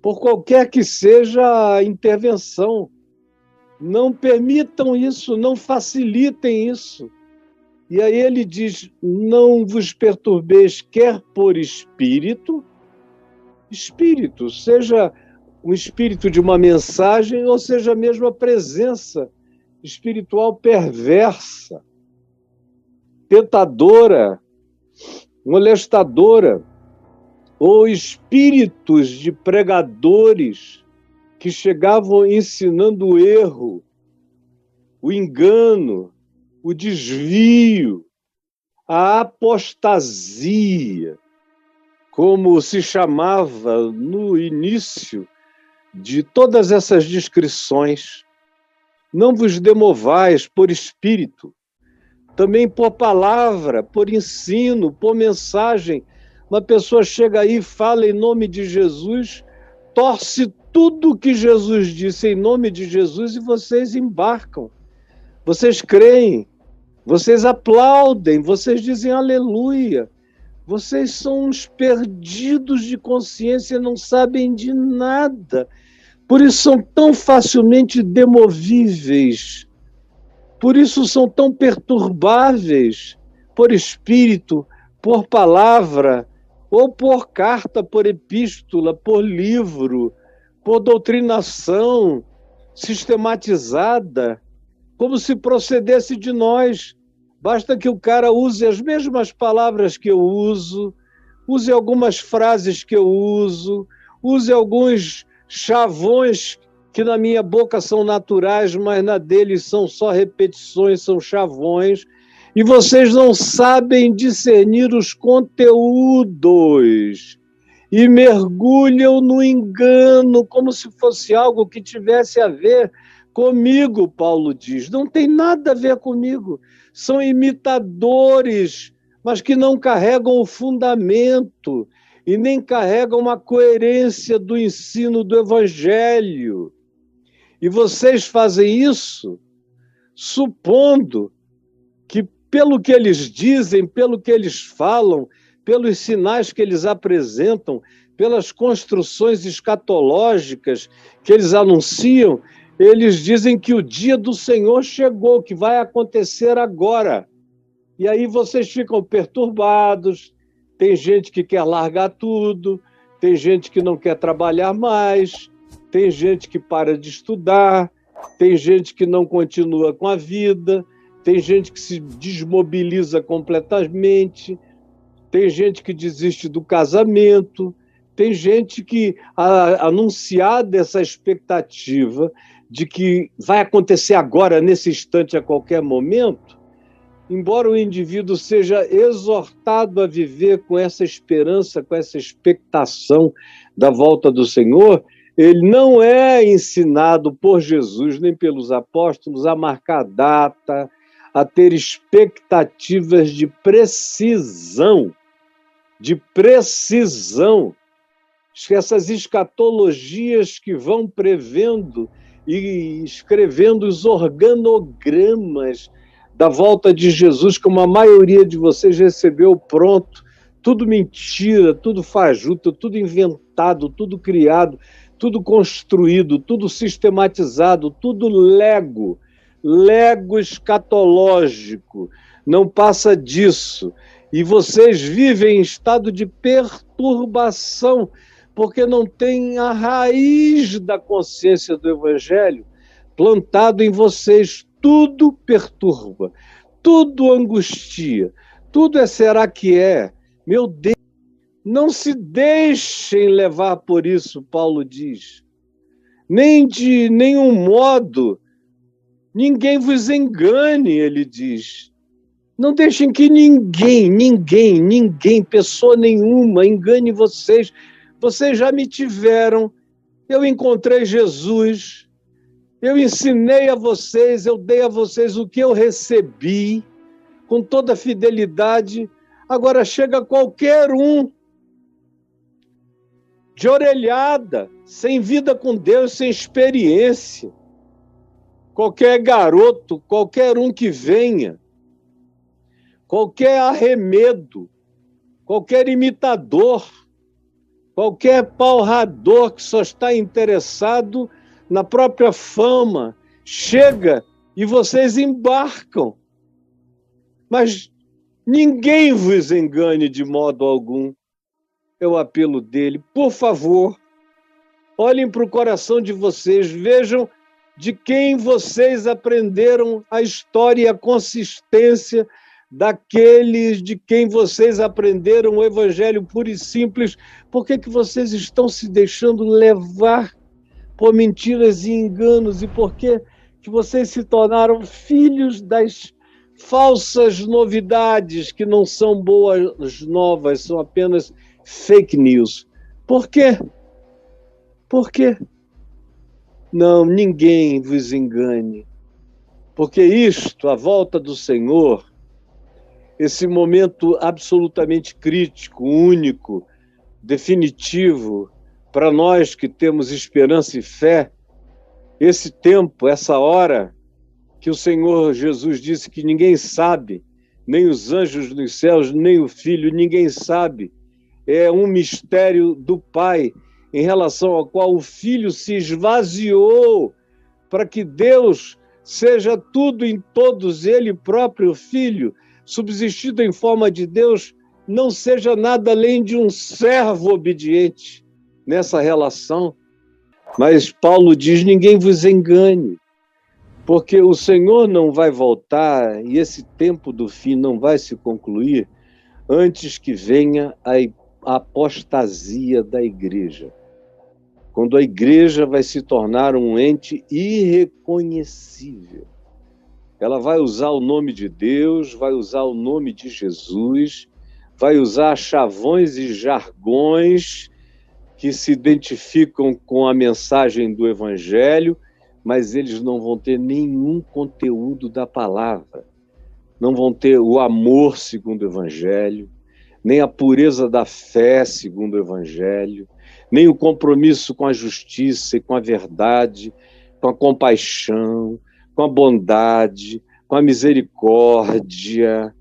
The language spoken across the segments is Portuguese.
por qualquer que seja a intervenção. Não permitam isso, não facilitem isso. E aí ele diz, não vos perturbeis quer por espírito, seja um espírito de uma mensagem, ou seja mesmo a presença espiritual perversa, tentadora, molestadora, ou espíritos de pregadores que chegavam ensinando o erro, o engano, o desvio, a apostasia, como se chamava no início de todas essas descrições. Não vos demovais por espírito, também por palavra, por ensino, por mensagem. Uma pessoa chega aí e fala em nome de Jesus, torce tudo que Jesus disse em nome de Jesus e vocês embarcam. Vocês creem, vocês aplaudem, vocês dizem aleluia. Vocês são uns perdidos de consciência, não sabem de nada. Por isso são tão facilmente demovíveis. Por isso são tão perturbáveis por espírito, por palavra, ou por carta, por epístola, por livro, por doutrinação sistematizada, como se procedesse de nós. Basta que o cara use as mesmas palavras que eu uso, use algumas frases que eu uso, use alguns chavões que na minha boca são naturais, mas na deles são só repetições, são chavões, e vocês não sabem discernir os conteúdos e mergulham no engano como se fosse algo que tivesse a ver comigo, Paulo diz. Não tem nada a ver comigo. São imitadores, mas que não carregam o fundamento e nem carregam uma coerência do ensino do Evangelho. E vocês fazem isso supondo que, pelo que eles dizem, pelo que eles falam, pelos sinais que eles apresentam, pelas construções escatológicas que eles anunciam, eles dizem que o dia do Senhor chegou, que vai acontecer agora. E aí vocês ficam perturbados, tem gente que quer largar tudo, tem gente que não quer trabalhar mais, tem gente que para de estudar, tem gente que não continua com a vida, tem gente que se desmobiliza completamente, tem gente que desiste do casamento, tem gente que, anunciada essa expectativa de que vai acontecer agora, nesse instante, a qualquer momento, embora o indivíduo seja exortado a viver com essa esperança, com essa expectação da volta do Senhor, ele não é ensinado por Jesus nem pelos apóstolos a marcar data, a ter expectativas de precisão, essas escatologias que vão prevendo e escrevendo os organogramas da volta de Jesus, como a maioria de vocês recebeu pronto, tudo mentira, tudo fajuto, tudo inventado, tudo criado, tudo construído, tudo sistematizado, tudo lego escatológico, não passa disso. E vocês vivem em estado de perturbação, porque não tem a raiz da consciência do Evangelho plantado em vocês. Tudo perturba, tudo angustia, tudo é será que é? Meu Deus, não se deixem levar por isso, Paulo diz. Nem de nenhum modo, ninguém vos engane, ele diz. Não deixem que ninguém, pessoa nenhuma, engane vocês. Vocês já me tiveram, eu encontrei Jesus, eu ensinei a vocês, eu dei a vocês o que eu recebi, com toda fidelidade. Agora chega qualquer um, de orelhada, sem vida com Deus, sem experiência. Qualquer garoto, qualquer um que venha, qualquer arremedo, qualquer imitador, qualquer palrador que só está interessado na própria fama, chega e vocês embarcam. Mas ninguém vos engane de modo algum. É o apelo dele. Por favor, olhem para o coração de vocês, vejam de quem vocês aprenderam a história e a consistência daqueles de quem vocês aprenderam o evangelho puro e simples. Por que vocês estão se deixando levar por mentiras e enganos? E por que vocês se tornaram filhos das falsas novidades que não são boas novas, são apenas fake news? Por quê? Por quê? Não, ninguém vos engane, porque isto, a volta do Senhor, esse momento absolutamente crítico, único, definitivo, para nós que temos esperança e fé, esse tempo, essa hora, que o Senhor Jesus disse que ninguém sabe, nem os anjos dos céus, nem o Filho, ninguém sabe, é um mistério do Pai, em relação ao qual o Filho se esvaziou, para que Deus seja tudo em todos, ele próprio Filho, subsistido em forma de Deus, não seja nada além de um servo obediente nessa relação. Mas Paulo diz, ninguém vos engane, porque o Senhor não vai voltar e esse tempo do fim não vai se concluir antes que venha a apostasia da igreja. Quando a igreja vai se tornar um ente irreconhecível. Ela vai usar o nome de Deus, vai usar o nome de Jesus, vai usar chavões e jargões que se identificam com a mensagem do Evangelho, mas eles não vão ter nenhum conteúdo da palavra. Não vão ter o amor segundo o Evangelho, nem a pureza da fé segundo o Evangelho, nem o compromisso com a justiça e com a verdade, com a compaixão, com a bondade, com a misericórdia,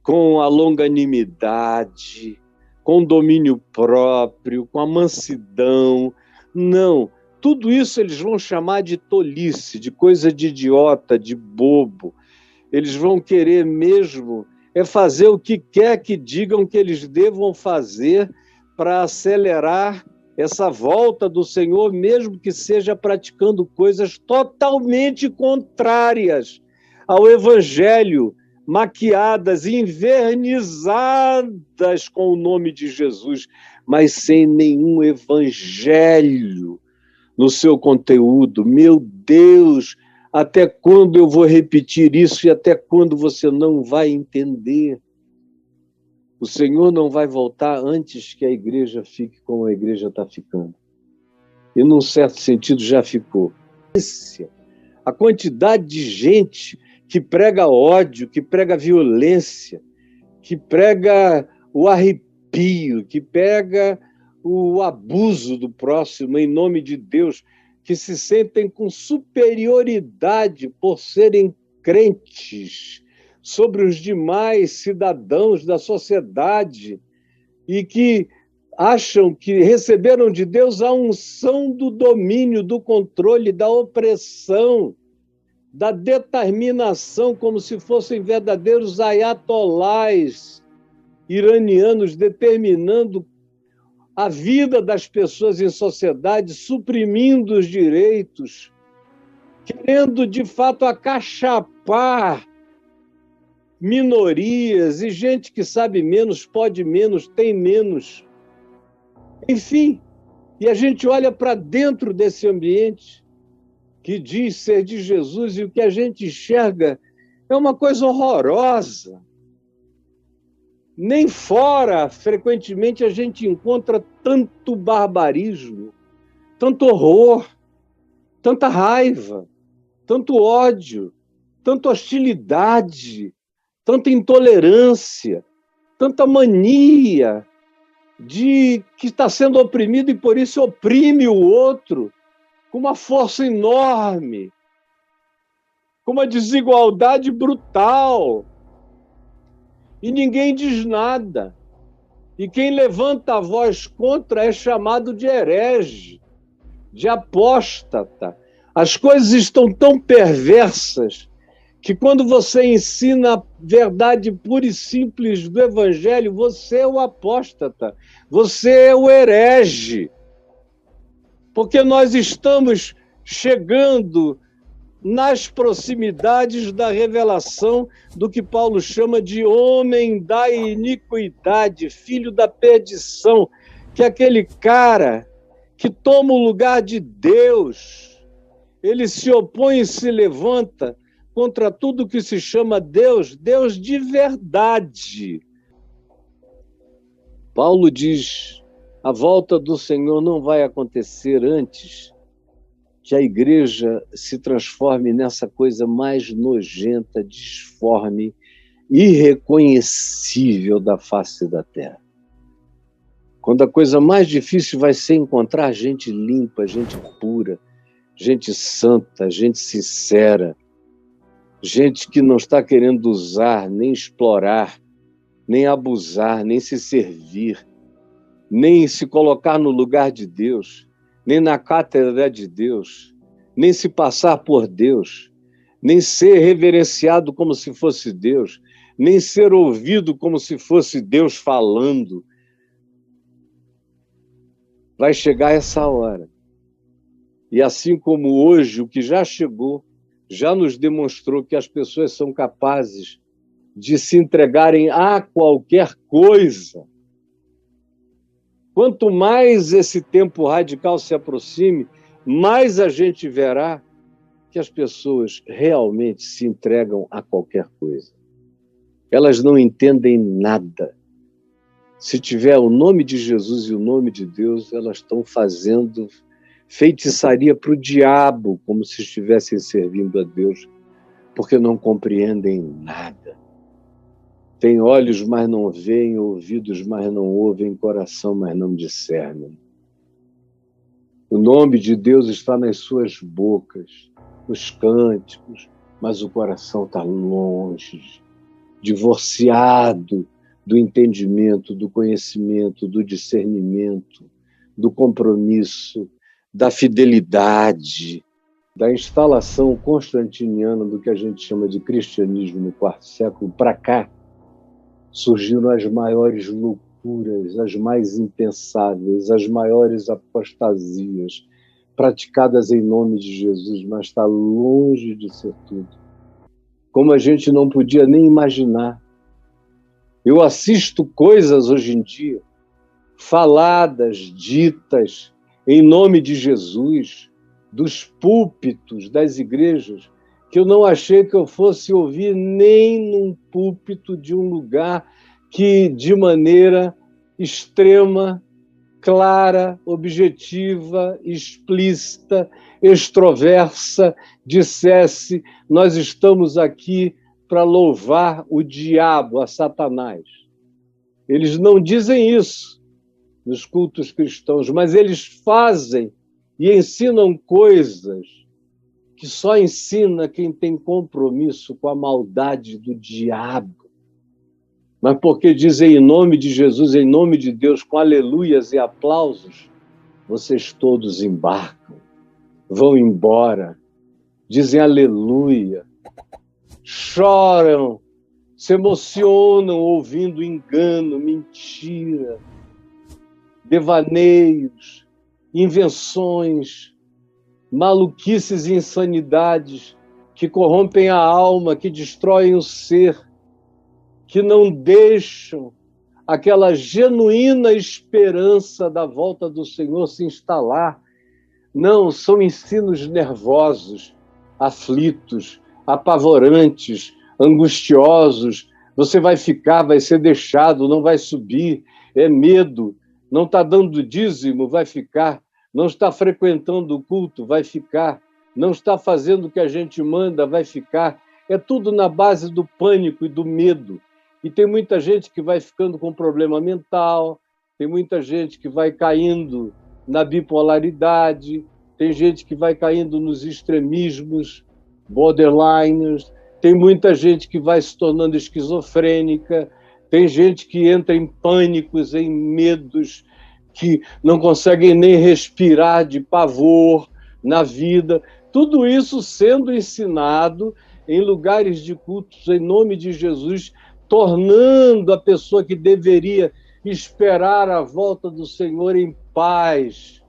com a longanimidade, com o domínio próprio, com a mansidão. Não, tudo isso eles vão chamar de tolice, de coisa de idiota, de bobo. Eles vão querer mesmo fazer o que quer que digam que eles devam fazer para acelerar essa volta do Senhor, mesmo que seja praticando coisas totalmente contrárias ao Evangelho, maquiadas, envernizadas com o nome de Jesus, mas sem nenhum Evangelho no seu conteúdo. Meu Deus, até quando eu vou repetir isso e até quando você não vai entender? O Senhor não vai voltar antes que a igreja fique como a igreja está ficando. E, num certo sentido, já ficou. A quantidade de gente que prega ódio, que prega violência, que prega o arrepio, que prega o abuso do próximo em nome de Deus, que se sentem com superioridade por serem crentes sobre os demais cidadãos da sociedade e que acham que receberam de Deus a unção do domínio, do controle, da opressão, da determinação, como se fossem verdadeiros ayatolás iranianos determinando a vida das pessoas em sociedade, suprimindo os direitos, querendo, de fato, acachapar minorias e gente que sabe menos, pode menos, tem menos. Enfim, e a gente olha para dentro desse ambiente que diz ser de Jesus e o que a gente enxerga é uma coisa horrorosa. Nem fora, frequentemente, a gente encontra tanto barbarismo, tanto horror, tanta raiva, tanto ódio, tanta hostilidade, tanta intolerância, tanta mania de que está sendo oprimido e por isso oprime o outro com uma força enorme, com uma desigualdade brutal. E ninguém diz nada. E quem levanta a voz contra é chamado de herege, de apóstata. As coisas estão tão perversas que quando você ensina a verdade pura e simples do Evangelho, você é o apóstata, você é o herege. Porque nós estamos chegando nas proximidades da revelação do que Paulo chama de homem da iniquidade, filho da perdição, que é aquele cara que toma o lugar de Deus. Ele se opõe e se levanta contra tudo que se chama Deus, Deus de verdade. Paulo diz: a volta do Senhor não vai acontecer antes que a igreja se transforme nessa coisa mais nojenta, disforme, irreconhecível da face da terra. Quando a coisa mais difícil vai ser encontrar gente limpa, gente pura, gente santa, gente sincera, gente que não está querendo usar, nem explorar, nem abusar, nem se servir, nem se colocar no lugar de Deus, nem na cátedra de Deus, nem se passar por Deus, nem ser reverenciado como se fosse Deus, nem ser ouvido como se fosse Deus falando. Vai chegar essa hora. E assim como hoje, o que já chegou, já nos demonstrou que as pessoas são capazes de se entregarem a qualquer coisa. Quanto mais esse tempo radical se aproxime, mais a gente verá que as pessoas realmente se entregam a qualquer coisa. Elas não entendem nada. Se tiver o nome de Jesus e o nome de Deus, elas estão fazendo feitiçaria para o diabo, como se estivessem servindo a Deus, porque não compreendem nada. Tem olhos, mas não veem, ouvidos, mas não ouvem, coração, mas não discernem. O nome de Deus está nas suas bocas, nos cânticos, mas o coração está longe, divorciado do entendimento, do conhecimento, do discernimento, do compromisso, da fidelidade, da instalação constantiniana do que a gente chama de cristianismo no quarto século para cá. Surgiram as maiores loucuras, as mais impensáveis, as maiores apostasias, praticadas em nome de Jesus, mas está longe de ser tudo. Como a gente não podia nem imaginar. Eu assisto coisas hoje em dia, faladas, ditas, em nome de Jesus, dos púlpitos das igrejas, que eu não achei que eu fosse ouvir nem num púlpito de um lugar que, de maneira extrema, clara, objetiva, explícita, extroversa, dissesse: nós estamos aqui para louvar o diabo, a Satanás. Eles não dizem isso nos cultos cristãos, mas eles fazem e ensinam coisas que só ensina quem tem compromisso com a maldade do diabo. Mas porque dizem em nome de Jesus, em nome de Deus, com aleluias e aplausos, vocês todos embarcam, vão embora, dizem aleluia, choram, se emocionam ouvindo engano, mentira, devaneios, invenções, maluquices e insanidades que corrompem a alma, que destroem o ser, que não deixam aquela genuína esperança da volta do Senhor se instalar. Não, são ensinos nervosos, aflitos, apavorantes, angustiosos. Você vai ficar, vai ser deixado, não vai subir, é medo, não está dando dízimo, vai ficar. Não está frequentando o culto, vai ficar. Não está fazendo o que a gente manda, vai ficar. É tudo na base do pânico e do medo. E tem muita gente que vai ficando com problema mental, tem muita gente que vai caindo na bipolaridade, tem gente que vai caindo nos extremismos, borderliners, tem muita gente que vai se tornando esquizofrênica, Tem gente que entra em pânicos, em medos, que não conseguem nem respirar de pavor na vida. Tudo isso sendo ensinado em lugares de cultos em nome de Jesus, tornando a pessoa que deveria esperar a volta do Senhor em paz,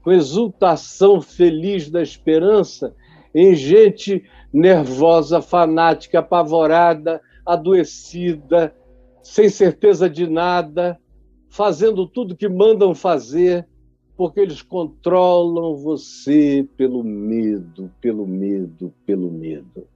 com exultação feliz da esperança, em gente nervosa, fanática, apavorada, adoecida, sem certeza de nada, fazendo tudo que mandam fazer, porque eles controlam você pelo medo, pelo medo, pelo medo.